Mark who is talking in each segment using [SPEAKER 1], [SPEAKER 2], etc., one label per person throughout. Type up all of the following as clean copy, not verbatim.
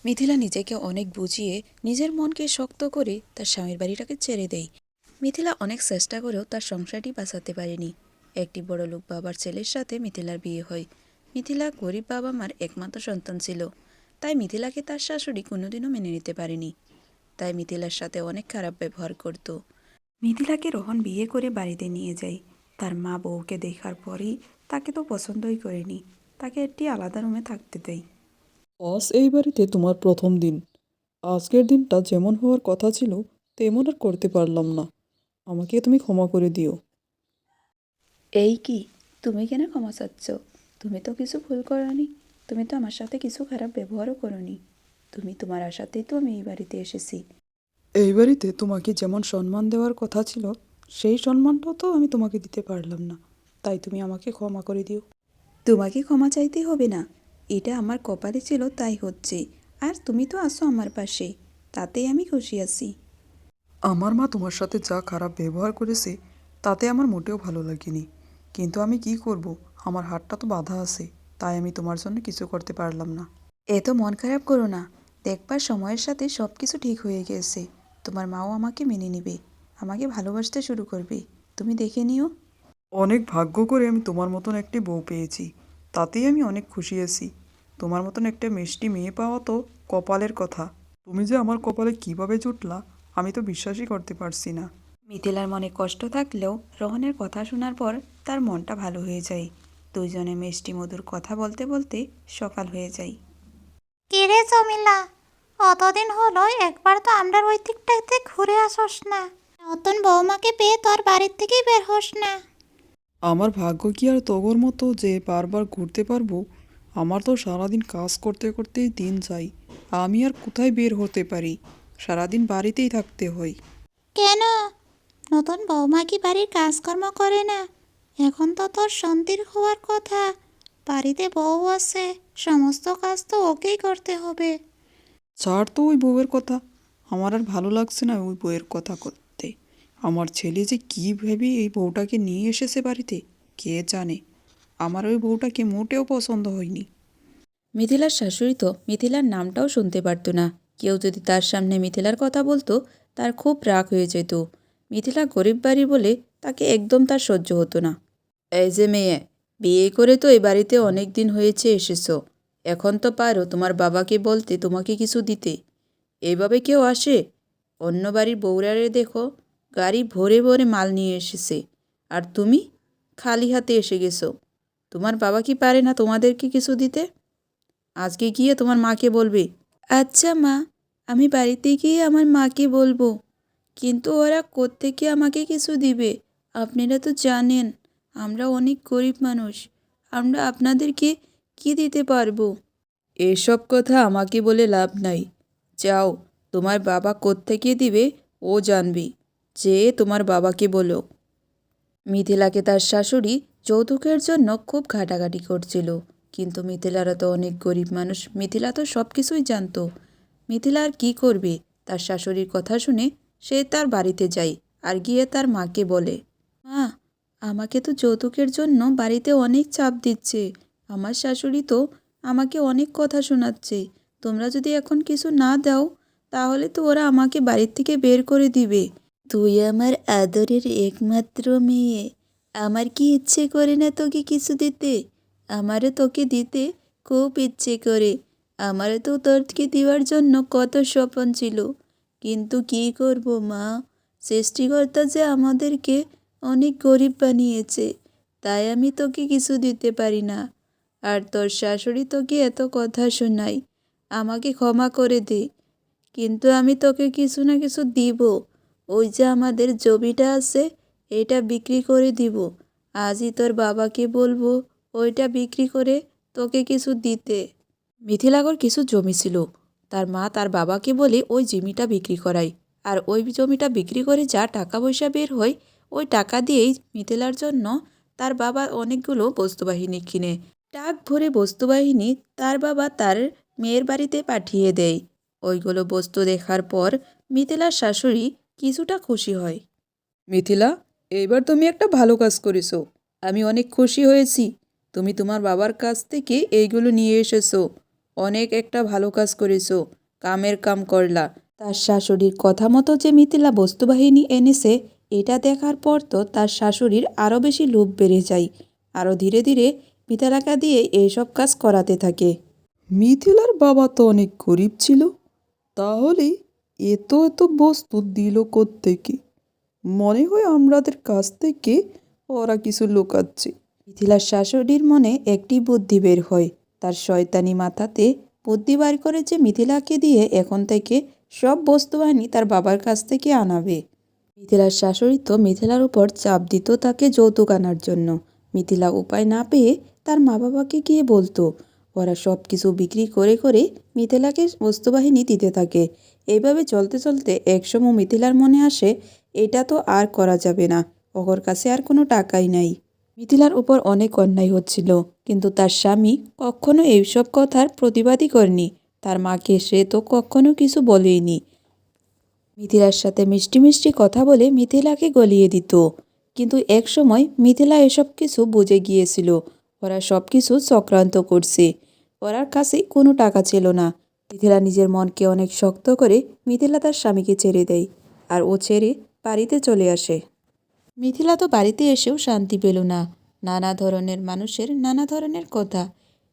[SPEAKER 1] মিথিলা নিজেকে অনেক বুঝিয়ে নিজের মনকে শক্ত করে তার স্বামীর বাড়িটাকে ছেড়ে দেয়। মিথিলা অনেক চেষ্টা করেও তার সংসারটি বাঁচাতে পারেনি। একটি বড়লোক বাবার ছেলের সাথে মিথিলার বিয়ে হয়। মিথিলা গরিব বাবা মার একমাত্র সন্তান ছিল, তাই মিথিলাকে তার শাশুড়ি কোনোদিনও মেনে নিতে পারেনি। তাই মিথিলার সাথে অনেক খারাপ ব্যবহার করত। মিথিলাকে রোহন বিয়ে করে বাড়িতে নিয়ে যায়। তার মা বউকে দেখার পরেই তাকে তো পছন্দই করেনি, তাকে একটি আলাদা রুমে থাকতে দেয়।
[SPEAKER 2] আজ এই বাড়িতে তোমার প্রথম দিন। আজকের দিনটা যেমন হওয়ার কথা ছিল তেমন আর করতে পারলাম না। আমাকে তুমি ক্ষমা করে দিও।
[SPEAKER 1] এই কি, তুমি কেন ক্ষমা চাচ্ছ? তুমি তো কিছু ভুল করনি। তুমি তো আমার সাথে কিছু খারাপ ব্যবহারও করনি। তুমি তোমার আশাতেই তো আমি এই বাড়িতে এসেছি।
[SPEAKER 2] এই বাড়িতে তোমাকে যেমন সম্মান দেওয়ার কথা ছিল সেই সম্মানটাও তো আমি তোমাকে দিতে পারলাম না, তাই তুমি আমাকে ক্ষমা করে দিও।
[SPEAKER 1] তোমাকে ক্ষমা চাইতে হবে না, এটা আমার কপালে ছিল তাই হচ্ছে। আর তুমি তো আসো আমার পাশে, তাতেই আমি খুশি আছি।
[SPEAKER 2] আমার মা তোমার সাথে যা খারাপ ব্যবহার করেছে তাতে আমার মোটেও ভালো লাগেনি, কিন্তু আমি কি করব, আমার হাতটা তো বাঁধা আছে, তাই আমি তোমার জন্য কিছু করতে পারলাম না।
[SPEAKER 1] এত মন খারাপ করো না, দেখবার সময়ের সাথে সব কিছু ঠিক হয়ে গেছে। তোমার মাও আমাকে মেনে নেবে, আমাকে ভালোবাসতে শুরু করবে। তুমি দেখে নিও।
[SPEAKER 2] অনেক ভাগ্য করে আমি তোমার মতন একটি বউ পেয়েছি, তাতেই আমি অনেক খুশি আছি। তোমার মতন একটা মিষ্টি মেয়ে পাওয়া তো কপালের কথা। তুমি যে আমার কপালে কিভাবে জুটলা আমি তো বিশ্বাসই করতে পারছি না।
[SPEAKER 1] মিথিলার মনে কষ্ট থাকলেও রোহনের কথা শোনার পর তার মনটা ভালো হয়ে যায়। দুইজনে মিষ্টি মধুর কথা বলতে বলতে সকাল হয়ে যায়।
[SPEAKER 3] কিরে জমিলা, অতদিন হলো একবার তো আমরা ওই দিকটাতে ঘুরে আসোস না। নতুন বৌমাকে পেয়ে তোর বাড়ির থেকেই বের হোস না।
[SPEAKER 2] আমার ভাগ্য কি আর তগর মতো যে বারবার ঘুরতে পারবো? আমার তো সারাদিন কাজ করতে করতেই দিন যায়। আমি আর কোথায় বের হতে পারি? সারাদিন বাড়িতেই থাকতে হয়।
[SPEAKER 3] কেন, নতুন বৌমা কি বাড়ির কাজকর্ম করে না? এখন তো তোর শান্তির হওয়ার কথা। বাড়িতে বউ আছে, সমস্ত কাজ তো ওকেই করতে হবে।
[SPEAKER 2] ছাড় তো ওই বউয়ের কথা। আমার আর ভালো লাগছে না ওই বউয়ের কথা করতে। আমার ছেলে যে কী ভেবে এই বউটাকে নিয়ে এসেছে বাড়িতে কে জানে। আমার ওই বউটাকে মোটেও পছন্দ হয়নি।
[SPEAKER 1] মিথিলার শাশুড়ি তো মিথিলার নামটাও শুনতে পারত না। কেউ যদি তার সামনে মিথিলার কথা বলতো তার খুব রাগ হয়ে যেত। মিথিলা গরিব বাড়ি বলে তাকে একদম তার সহ্য হতো না। এই যে মেয়ে, বিয়ে করে তো এই বাড়িতে অনেক দিন হয়েছে এসেছো, এখন তো পারো তোমার বাবাকে বলতে তোমাকে কিছু দিতে। এইভাবে কেউ আসে? অন্য বাড়ির বউরারে দেখো, গাড়ি ভরে ভরে মাল নিয়ে এসেছে, আর তুমি খালি হাতে এসে গেছো। তোমার বাবা কি পারে না তোমাদেরকে কিছু দিতে? আজকে গিয়ে তোমার মাকে বলবে। আচ্ছা মা, আমি বাড়িতে গিয়ে আমার মাকে বলবো, কিন্তু ওরা কোত্থেকে আমাকে কিছু দিবে? আপনারা তো জানেন আমরা অনেক গরিব মানুষ, আমরা আপনাদেরকে কি দিতে পারবো? এসব কথা আমাকে বলে লাভ নাই। যাও, তোমার বাবা কোত্থেকে দিবে ও জানবি, যে তোমার বাবাকে বলো। মিথিলাকে তার শাশুড়ি যৌতুকের জন্য খুব ঘাটাঘাটি করছিল, কিন্তু মিথিলারা তো অনেক গরিব মানুষ, মিথিলা তো সব কিছুই জানতো। মিথিলা আর কী করবে? তার শাশুড়ির কথা শুনে সে তার বাড়িতে যায় আর গিয়ে তার মাকে বলে, মা, আমাকে তো যৌতুকের জন্য বাড়িতে অনেক চাপ দিচ্ছে। আমার শাশুড়ি তো আমাকে অনেক কথা শোনাচ্ছে। তোমরা যদি এখন কিছু না দাও তাহলে তো ওরা আমাকে বাড়ির থেকে বের করে দিবে। তুই আমার আদরের একমাত্র মেয়ে, আমার কি ইচ্ছে করে না তোকে কিছু দিতে? আমারও তোকে দিতে খুব ইচ্ছে করে। আমারও তো তোরকে দেওয়ার জন্য কত স্বপ্ন ছিল, কিন্তু কি করব মা, সৃষ্টিকর্তা যে আমাদেরকে অনেক গরিব বানিয়েছে, তাই আমি তোকে কিছু দিতে পারি না। আর তোর শাশুড়ি তোকে এত কথা শোনায়, আমাকে ক্ষমা করে দে, কিন্তু আমি তোকে কিছু না কিছু দিব। ওই যে আমাদের জমিটা আছে, এটা বিক্রি করে দিব। আজই তোর বাবাকে বলবো ওইটা বিক্রি করে তোকে কিছু দিতে। মিথিলাগর কিছু জমি ছিল, তার মা তার বাবাকে বলে ওই জমিটা বিক্রি করায়। আর ওই জমিটা বিক্রি করে যা টাকা পয়সা বের হয়, ওই টাকা দিয়েই মিথিলার জন্য তার বাবা অনেকগুলো বস্তুবাহিনী কিনে। ট্রাক ভরে বস্তুবাহিনী তার বাবা তার মেয়ের বাড়িতে পাঠিয়ে দেয়। ওইগুলো বস্তু দেখার পর মিথিলার শাশুড়ি কিছুটা খুশি হয়। মিথিলা, এইবার তুমি একটা ভালো কাজ করেছো, আমি অনেক খুশি হয়েছি। তুমি তোমার বাবার কাছ থেকে এইগুলো নিয়ে এসেছো। অনেক একটা ভালো কাজ করেছো, কামের কাম করলা। তার শাশুড়ির কথা মতো যে মিথিলা বস্তুবাহিনী এনেছে, এটা দেখার পর তো তার শাশুড়ির আরও বেশি লোভ বেড়ে যায়। আরও ধীরে ধীরে মিথিলাকে দিয়ে এইসব কাজ করাতে থাকে।
[SPEAKER 2] মিথিলার বাবা তো অনেক গরিব ছিল, তাহলে এত এত বস্তু দিল কোত্থেকে? মনে হয় আমাদের কাছ থেকে ওরা কিছু লুকাচ্ছে।
[SPEAKER 1] মিথিলার শাশুড়ির মনে একটি বুদ্ধি বের হয়। তার শয়তানি মাথাতে বুদ্ধি বার করে যে মিথিলাকে দিয়ে এখন থেকে সব বস্তুবাহিনী তার বাবার কাছ থেকে আনাবে। মিথিলার শাশুড়ি তো মিথিলার উপর চাপ দিত তাকে যৌতুক আনার জন্য। মিথিলা উপায় না পেয়ে তার মা বাবাকে গিয়ে বলতো। ওরা সব কিছু বিক্রি করে করে মিথিলাকে বস্তুবাহিনী দিতে থাকে। এইভাবে চলতে চলতে একসময় মিথিলার মনে আসে, এটা তো আর করা যাবে না, ওর কাছে আর কোনো টাকাই নাই। মিথিলার উপর অনেক অন্যায় হচ্ছিল, কিন্তু তার স্বামী কখনো এইসব কথার প্রতিবাদই করেনি। তার মাকে সে তো কখনো কিছু বলেইনি। মিথিলার সাথে মিষ্টি মিষ্টি কথা বলে মিথিলাকে গলিয়ে দিত। কিন্তু এক সময় মিথিলা এসব কিছু বুঝে গিয়েছিল। ওরা সব কিছু চক্রান্ত করছে। ওরার কাছে কোনো টাকা ছিল না। মিথিলা নিজের মনকে অনেক শক্ত করে মিথিলা তার স্বামীকে ছেড়ে দেয়, আর ও ছেড়ে বাড়িতে চলে আসে। মিথিলা তো বাড়িতে এসেও শান্তি পেল না। নানা ধরনের মানুষের নানা ধরনের কথা।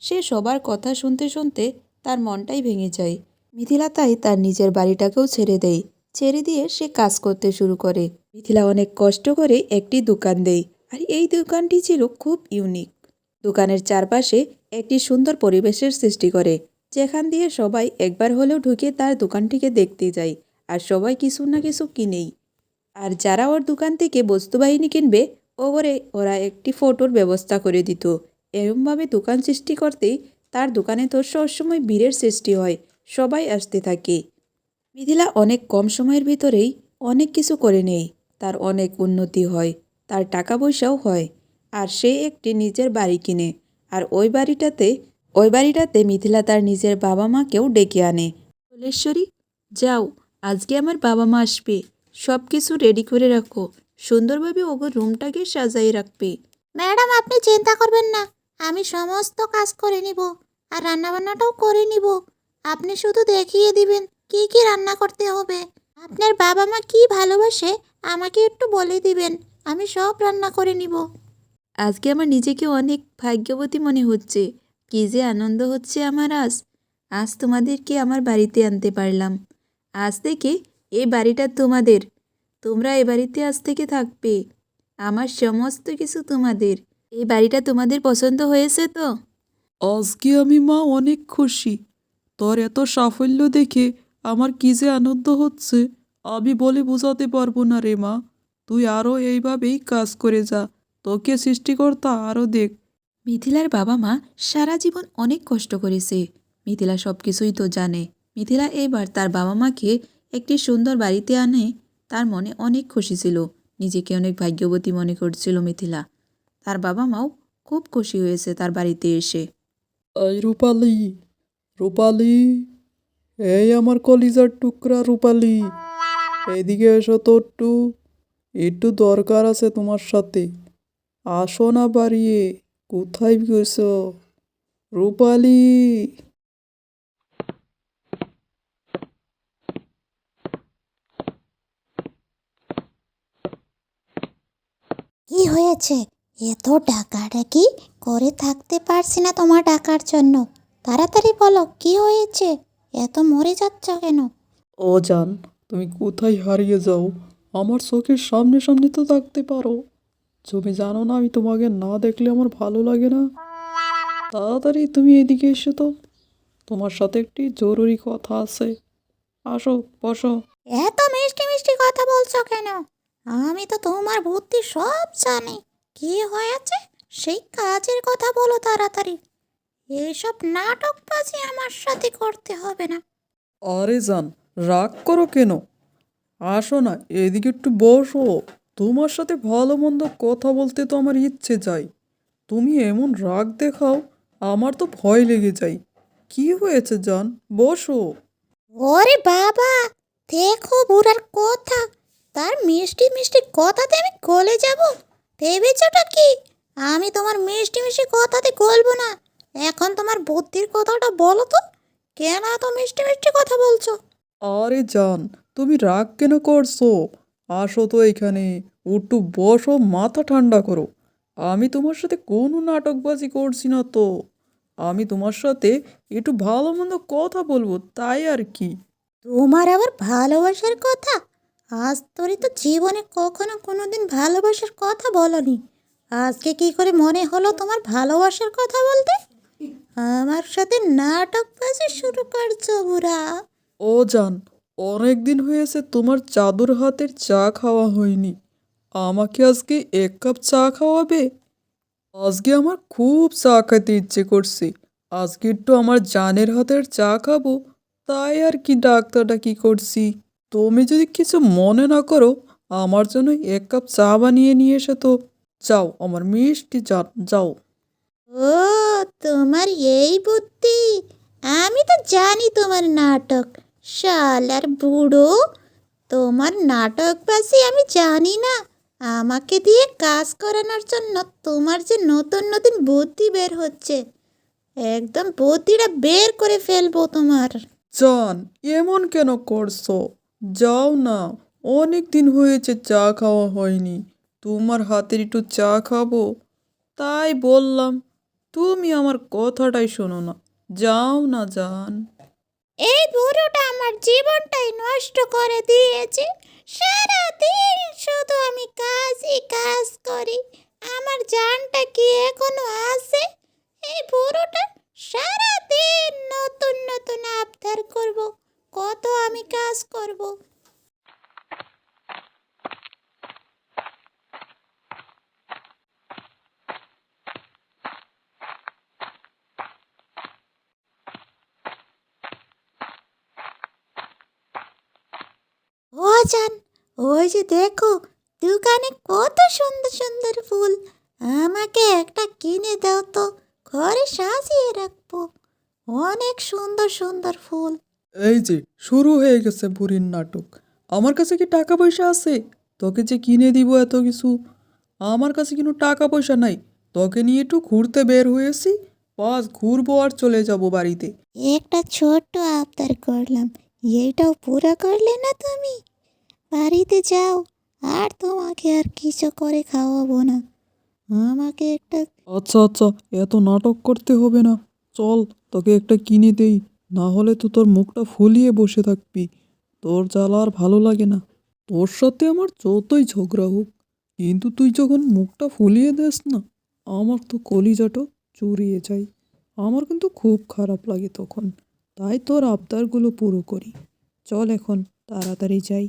[SPEAKER 1] সে সবার কথা শুনতে শুনতে তার মনটাই ভেঙে যায়। মিথিলা তাই তার নিজের বাড়িটাকেও ছেড়ে দেয়। ছেড়ে দিয়ে সে কাজ করতে শুরু করে। মিথিলা অনেক কষ্ট করে একটি দোকান দেয়, আর এই দোকানটি ছিল খুব ইউনিক। দোকানের চারপাশে একটি সুন্দর পরিবেশের সৃষ্টি করে, যেখান দিয়ে সবাই একবার হলেও ঢুকে তার দোকানটিকে দেখতে যায়, আর সবাই কিছু না কিছু কিনেই। আর যারা ওর দোকান থেকে বস্তুবাহিনী কিনবে, ওরা একটি ফটোর ব্যবস্থা করে দিত। এরমভাবে দোকান সৃষ্টি করতেই তার দোকানে তো সবসময় ভিড়ের সৃষ্টি হয়, সবাই আসতে থাকে। মিথিলা অনেক কম সময়ের ভিতরেই অনেক কিছু করে নেয়। তার অনেক উন্নতি হয়, তার টাকা পয়সাও হয়, আর সে একটি নিজের বাড়ি কিনে। আর ওই বাড়িটাতে মিথিলা তার নিজের বাবা মাকেও ডেকে আনে। ফুলেশ্বরী, যাও, আজকে আমার বাবা মা আসবে, সব কিছু রেডি করে রাখো, সুন্দরভাবে ওগো রুমটাকে সাজাই রাখবে।
[SPEAKER 3] ম্যাডাম, আপনি চিন্তা করবেন না, আমি সমস্ত কাজ করে নিব, আর রান্নাবান্নাটাও করে নিব। আপনি শুধু দেখিয়ে দিবেন কি কি রান্না করতে হবে। আপনার বাবা মা কি ভালোবাসে আমাকে একটু বলে দিবেন, আমি সব রান্না করে নিব।
[SPEAKER 1] আজকে আমার নিজেকে অনেক ভাগ্যবতী মনে হচ্ছে। কী যে আনন্দ হচ্ছে আমার আজ। আজ তোমাদেরকে আমার বাড়িতে আনতে পারলাম। আজ থেকে এই বাড়িটা তোমাদের। তোমরা এ বাড়িতে আজ থেকে থাকবে। আমার সমস্ত কিছু তোমাদের। এই বাড়িটা তোমাদের পছন্দ হয়েছে তো?
[SPEAKER 2] আজকে আমি মা অনেক খুশি। তোর এত সাফল্য দেখে আমার কি যে আনন্দ হচ্ছে, আমি বলে বোঝাতে পারবো না রে মা। তুই আরও এইভাবেই কাজ করে যা, তোকে সৃষ্টিকর্তা আরও দেখ।
[SPEAKER 1] মিথিলার বাবা মা সারা জীবন অনেক কষ্ট করেছে। মিথিলা সব কিছুই তো জানে। মিথিলা এবার তার বাবা মাকে একটি সুন্দর বাড়িতে আনে। তার মনে অনেক খুশি ছিল, নিজেকে অনেক ভাগ্যবতী মনে করছিল মিথিলা। তার বাবা মাও খুব খুশি হয়েছে তার বাড়িতে এসে।
[SPEAKER 2] এই রূপালি, রূপালি, এই আমার কলিজার টুকরা রূপালি, এদিকে এসো তো একটু, একটু দরকার আছে তোমার সাথে। আসো না বাড়িয়ে, কোথায় গেছো রূপালি?
[SPEAKER 3] কি হয়েছে? এত ডাকাডাকি করে থাকতে পারছি না তোমার ডাকার জন্য। তাড়াতাড়ি বলো, কি হয়েছে? এত মরে যাচ্ছ কেন?
[SPEAKER 2] ও জান, তুমি কোথায় হারিয়ে যাও? আমার চোখের সামনে সামনে তো থাকতে পারো। তুমি জানো না আমি তোমাকে না দেখলে আমার ভালো লাগে না। তাড়াতাড়ি তুমি এদিকে এসো তো, তোমার সাথে একটি জরুরি কথা আছে। আসো, বসো।
[SPEAKER 3] এত মিষ্টি মিষ্টি কথা বলছো কেন? আমি তো তোমার বুদ্ধি সব জানি। কি হয়েছে সেই কাজের কথা বলো তাড়াতাড়ি। এইসব নাটকবাজি আমার সাথে করতে হবে না।
[SPEAKER 2] আরে জান, রাগ করো কেন? আসো না, এদিকে একটু বসো। তোমার সাথে ভালো মন্দ কথা বলতে তো আমার ইচ্ছে যায়। তুমি এমন রাগ দেখাও, আমার তো ভয় লেগে যায়। কি হয়েছে জান, বসো।
[SPEAKER 3] ওরে বাবা, দেখো বুড়ার কথা। তার মিষ্টি মিষ্টি কথাতে আমি গলে যাব? ভেবেছোটা কি আমি তোমার মিষ্টি মিষ্টি কথাতে গলবো না? এখন তোমার বুদ্ধির কথাটা বলো তো, কেন এত মিষ্টি মিষ্টি কথা বলছো?
[SPEAKER 2] আরে জান, তুমি রাগ কেন করছো? আসো তো এখানে, একটু বসো, মাথা ঠান্ডা করো। আমি তোমার সাথে কোনো নাটকবাজি করছি না তো। আমি তোমার সাথে একটু ভালো মন্দ কথা বলবো, তাই আর কি।
[SPEAKER 3] তোমার আবার ভালোবাসার কথা? আজ তোরই তো জীবনে কখনো কোনোদিন ভালোবাসার কথা বলনি। আজকে কি করে মনে হলো তোমার ভালোবাসার কথা বলতে? আমার সাথে নাটকবাজি শুরু করছো বুড়া।
[SPEAKER 2] ও জান, অনেক দিন হয়েছে তোমার চাদর হাতের চা খাওয়া হয়নি। আমাকে আজকে 1 কাপ চা খাওয়াবে? আজকে আমার খুব চা খেতে ইচ্ছে করছে। আজকে একটু আমার জানের হাতের চা খাবো, তাই আর কি ডাক্তারটা কি করছি। তুমি যদি কিছু মনে না করো, আমার জন্য 1 কাপ চা বানিয়ে নিয়ে এসে তো। যাও আমার মিষ্টি জান, যাও।
[SPEAKER 3] ও, তোমার এই বুদ্ধি! আমি তো জানি তোমার নাটক। শালার বুড়ো, তোমার নাটকবাজি আমি জানি না। আমাকে দিয়ে কাজ করানোর জন্য তোমার যে নতুন নতুন বুদ্ধি বের হচ্ছে, একদম বুদ্ধিটা বের করে ফেলবো তোমার।
[SPEAKER 2] জান, এমন কেন করছো? যাও না, অনেক দিন হয়েছে চা খাওয়া হয়নি। তোমার হাতের একটু চা খাবো, তাই বললাম। তুমি আমার কথাটাই শোনো না, যাও না জান।
[SPEAKER 3] এই বুড়োটা আমার জীবনটাই নষ্ট করে দিয়েছে। সারাদিন শুধু আমি কাজই কাজ করি। আমার জানটা কি এখনো আছে? এই বুড়োটা সারাদিন নতুন নতুন আবদার করব, কত আমি কাজ করব। ও জান, ওই যে দেখো, দোকানে কত সুন্দর সুন্দর ফুল। আমাকে একটা কিনে দাও তো, ঘরে সাজিয়ে রাখবো। অনেক সুন্দর সুন্দর ফুল।
[SPEAKER 2] এই যে শুরু হয়ে গেছে বুড়ির নাটক। আমার কাছে কি টাকা পয়সা আছে তোকে যে কিনে দিব এত কিছু? আমার কাছে কিন্তু টাকা পয়সা নাই। তোকে নিয়ে একটু ঘুরতে বের হয়েছি, বাস ঘুরবো আর চলে যাব বাড়িতে।
[SPEAKER 3] একটা ছোট্ট আবদার করলাম, এইটাও পুরা করলে না তুমি? বাড়িতে যাও, আর তোমাকে আর কিছু করে খাওয়াবো না। আমাকে একটা...
[SPEAKER 2] আচ্ছা আচ্ছা, এত নাটক করতে হবে না। চল, তোকে একটা কিনে দেই, না হলে তো তোর মুখটা ফুলিয়ে বসে থাকবি। তোর জ্বালা আর ভালো লাগে না। তোর সাথে আমার যতই ঝগড়া হোক, কিন্তু তুই যখন মুখটা ফুলিয়ে দেস না, আমার তো কলিজাটা চুরিয়ে যায়। আমার কিন্তু খুব খারাপ লাগে তখন। তাই তোর আবদারগুলো পুরো করি। চল এখন, তাড়াতাড়ি যাই।